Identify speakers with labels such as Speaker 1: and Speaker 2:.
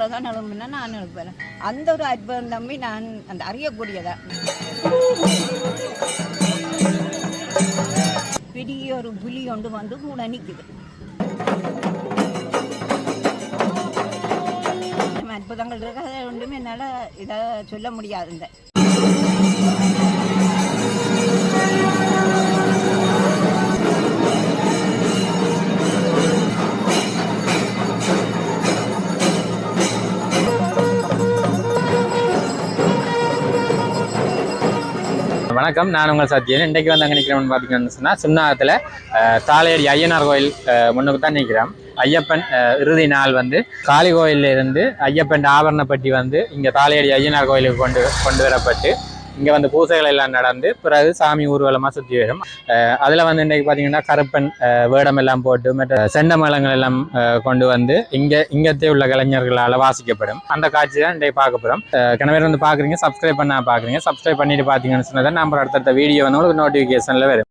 Speaker 1: பிரதான் எழுப்புனா நான் எழுப்புறேன். அந்த ஒரு அற்புதம் தம்பி நான் அந்த அறியக்கூடியதா பெரிய ஒரு புலி கொண்டு வந்து கூட நிற்குது. அற்புதங்கள் இருக்கு, அதை ஒன்றுமே என்னால் இதை சொல்ல முடியாது. இந்த
Speaker 2: வணக்கம், நான் உங்கள் சத்யன். இன்றைக்கு வந்து அங்கே நிற்கிறோம்னு பார்த்தீங்கன்னு சொன்னால் சுண்ணாகத்தில் தாளையடி ஐயனார் கோயில் முன்னுக்கு தான் நிற்கிறோம். ஐயப்பன் இறுதி நாள் வந்து காளி கோயிலில் இருந்து ஐயப்பன் ஆபரணப்பட்டி வந்து இங்கே தாளையடி ஐயனார் கோயிலுக்கு கொண்டு வரப்பட்டு இங்கே வந்து பூசைகள் எல்லாம் நடந்து பிறகு சாமி ஊர்வலமாக சுற்றி வரும். அதில் வந்து இன்றைக்கு பார்த்தீங்கன்னா கருப்பன் வேடம் எல்லாம் போட்டு மற்ற செண்ட மேளங்கள் எல்லாம் கொண்டு வந்து இங்கத்தே உள்ள கலைஞர்களால் வாசிக்கப்படும். அந்த காட்சி தான் இன்றைக்கு பார்க்க போகிறோம். கிணவர் வந்து பார்க்குறீங்க, சப்ஸ்கிரைப் பண்ண பார்க்குறீங்க. சப்ஸ்கிரைப் பண்ணிட்டு பார்த்தீங்கன்னு சொன்னதான் நம்ம அடுத்தடுத்த வீடியோ வந்து உங்களுக்கு நோட்டிஃபிகேஷனில் வரும்.